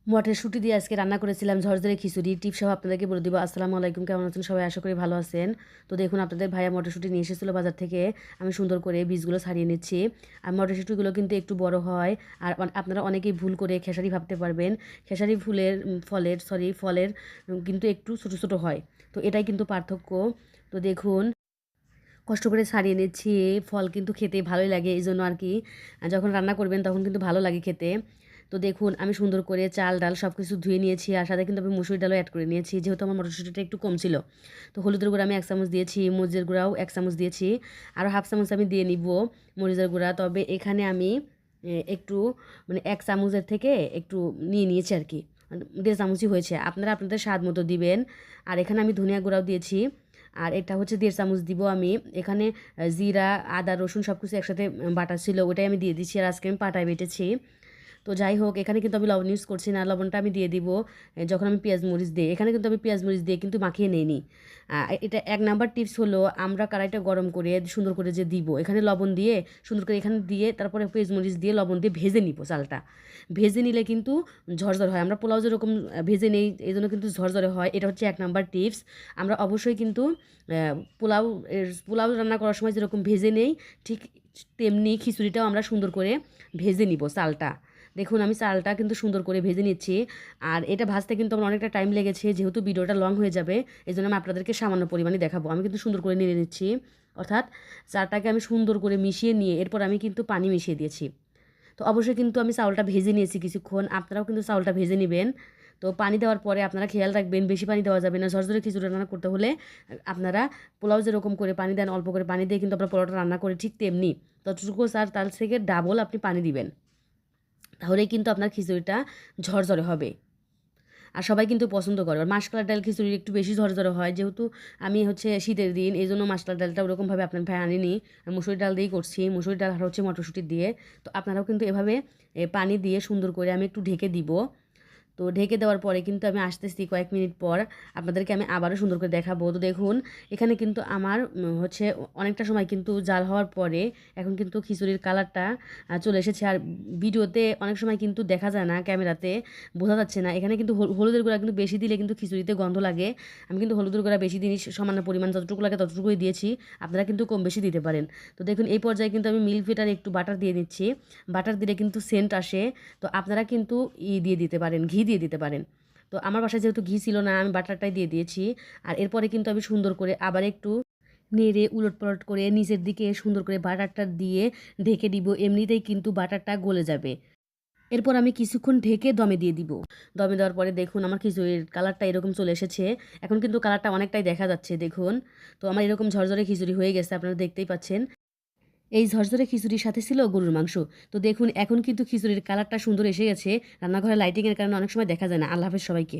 মটরশুঁটি দিয়ে আজকে রান্না করেছিলাম ঝরঝরে খিচুড়ি। টিপ সহ আপনাদেরকে বলে দিব। আসসালামু আলাইকুম, কেমন আছেন সবাই? আশা করি ভালো আছেন। তো দেখুন, আপনাদের ভাইয়া মটরশুঁটি নিয়ে এসেছিলো বাজার থেকে। আমি সুন্দর করে বীজগুলো ছাড়িয়ে নিচ্ছি। আর মটরশুঁটিগুলো কিন্তু একটু বড় হয়। আর আপনারা অনেকেই ভুল করে খেসারি ভাবতে পারবেন। খেসারি ফলের কিন্তু একটু ছোট ছোট হয়। তো এটাই কিন্তু পার্থক্য। তো দেখুন, কষ্ট করে ছাড়িয়ে নিচ্ছি। ফল কিন্তু খেতে ভালোই লাগে, এই জন্য আর কি যখন রান্না করবেন তখন কিন্তু ভালো লাগে খেতে। তো দেখুন, আমি সুন্দর করে চাল ডাল সব কিছু ধুয়ে নিয়েছি, আর সাথে কিন্তু আমি মুসুরি ডালও অ্যাড করে নিয়েছি, যেহেতু আমার মটরশুঁটিটা একটু কম ছিল। তো হলুদের গুঁড়া আমি 1 চামচ দিয়েছি, মরিচের গুঁড়াও 1 চামচ দিয়েছি, আরও হাফ চামচ আমি দিয়ে নিব মরিচের গুঁড়া। তবে এখানে আমি একটু মানে 1 চামচের থেকে একটু নিয়ে নিয়েছি আর কি, 1.5 চামচই হয়েছে। আপনারা আপনাদের স্বাদ মতো দিবেন। আর এখানে আমি ধনিয়া গুঁড়াও দিয়েছি, আর এটা হচ্ছে 1.5 চামচ দিব আমি। এখানে জিরা, আদা, রসুন সব কিছু একসাথে বাটা ছিল, ওটাই আমি দিয়ে দিচ্ছি। আর আজকে আমি পাটায় বেটেছি। তো যাই হোক, এখানে কিন্তু আমি লবণ ইউজ করছি না, লবণটা আমি দিয়ে দিব যখন আমি পেঁয়াজ মরিচ দিই। এখানে কিন্তু আমি পেঁয়াজ মরিচ দিয়ে কিন্তু মাখিয়ে নিইনি। এটা 1 নাম্বার টিপস হলো, আমরা কড়াইটা গরম করে সুন্দর করে যে দিব, এখানে লবণ দিয়ে সুন্দর করে এখানে দিয়ে তারপরে পেঁয়াজ মরিচ দিয়ে লবণ দিয়ে ভেজে নিব চালটা। ভেজে নিলে কিন্তু ঝরঝর হয়। আমরা পোলাও যেরকম ভেজে নেই, এই জন্য কিন্তু ঝরঝরে হয়। এটা হচ্ছে 1 নাম্বার টিপস। আমরা অবশ্যই কিন্তু পোলাও পোলাও রান্না করার সময় যেরকম ভেজে নেই, ঠিক তেমনি খিচুড়িটাও আমরা সুন্দর করে ভেজে নিব চালটা। দেখুন, আমি চালটা কিন্তু সুন্দর করে ভেজে নিচ্ছি। আর এটা ভাজতে কিন্তু আমার অনেকটা টাইম লেগেছে, যেহেতু ভিডিওটা লং হয়ে যাবে, এই জন্য আমি আপনাদেরকে সামান্য পরিমাণে দেখাবো। আমি কিন্তু সুন্দর করে নিয়ে নিচ্ছি, অর্থাৎ চালটাকে আমি সুন্দর করে মিশিয়ে নিয়ে এরপর আমি কিন্তু পানি মিশিয়ে দিয়েছি। তো অবশ্যই কিন্তু আমি চাউলটা ভেজে নিয়েছি কিছুক্ষণ, আপনারাও কিন্তু চাউলটা ভেজে নেবেন। তো পানি দেওয়ার পরে আপনারা খেয়াল রাখবেন, বেশি পানি দেওয়া যাবে না। ঝরঝরে খিচুড়ি রান্না করতে হলে আপনারা পোলাও যেরকম করে পানি দেন, অল্প করে পানি দিয়ে কিন্তু আপনারা পোলাওটা রান্না করে ঠিক তেমনি ততটুকু স্যার তার থেকে ডাবল আপনি পানি দিবেন, তাহলেই কিন্তু আপনার খিচুড়িটা ঝরঝরে হবে। আর সবাই কিন্তু পছন্দ করে। আর মাসকলাই ডাল খিচুড়ি একটু বেশি ঝরঝরে হয়, যেহেতু আমি হচ্ছে শীতের দিন, এই জন্য মাসকলাই ডালটা ওরকমভাবে আপনার ভাই আনিনি। আর মুসুরি ডাল দিয়েই করছি, মুসুরি ডাল আর হচ্ছে মটরশুঁটি দিয়ে। তো আপনারাও কিন্তু এভাবে পানি দিয়ে সুন্দর করে আমি একটু ঢেকে দিব। তো ঢেকে দেওয়ার পরে কিন্তু আমি আসতেছি কয়েক মিনিট পর, আপনাদেরকে আমি আবারও সুন্দর করে দেখাবো। তো দেখুন, এখানে কিন্তু আমার হচ্ছে অনেকটা সময় কিন্তু জাল হওয়ার পরে এখন কিন্তু খিচুড়ির কালারটা চলে এসেছে। আর ভিডিওতে অনেক সময় কিন্তু দেখা যায় না, ক্যামেরাতে বোঝা যাচ্ছে না। এখানে কিন্তু হলুদের গুঁড়া কিন্তু বেশি দিলে কিন্তু খিচুড়িতে গন্ধ লাগে। আমি কিন্তু হলুদের গুঁড়া বেশি দিনই, সামান্য পরিমাণ যতটুকু লাগে ততটুকুই দিয়েছি। আপনারা কিন্তু কম বেশি দিতে পারেন। তো দেখুন, এই পর্যায়ে কিন্তু আমি মিল্ক ভিটার একটু বাটার দিয়ে দিচ্ছি। বাটার দিলে কিন্তু সেন্ট আসে। তো আপনারা কিন্তু দিয়ে দিতে পারেন, ঘি দিয়ে দিতে পারেন। তো আমার বাসায় যেহেতু ঘি ছিল না, আমি বাটারটাই দিয়ে দিয়েছি। আর এরপরে কিন্তু আমি সুন্দর করে আবার একটু নেড়ে উলটপালট করে নিচের দিকে সুন্দর করে বাটারটা দিয়ে ঢেকে দিব। এমনিতেই কিন্তু বাটারটা গলে যাবে। এরপর আমি কিছুক্ষণ ঢেকে দমে দিয়ে দিব। দমে দেওয়ার পরে দেখুন, আমার খিচুড়ির কালারটা এরকম চলে এসেছে। এখন কিন্তু কালারটা অনেকটাই দেখা যাচ্ছে, দেখুন। তো আমার এরকম ঝরঝরে খিচুড়ি হয়ে গেছে, আপনারা দেখতেই পাচ্ছেন। এই ঝরঝরে খিচুড়ির সাথে ছিল গরুর মাংস। তো দেখুন, এখন কিন্তু খিচুড়ির কালারটা সুন্দর এসে গেছে। রান্নাঘরে লাইটিংয়ের কারণে অনেক সময় দেখা যায় না। আল্লাহ হাফেজ সবাইকে।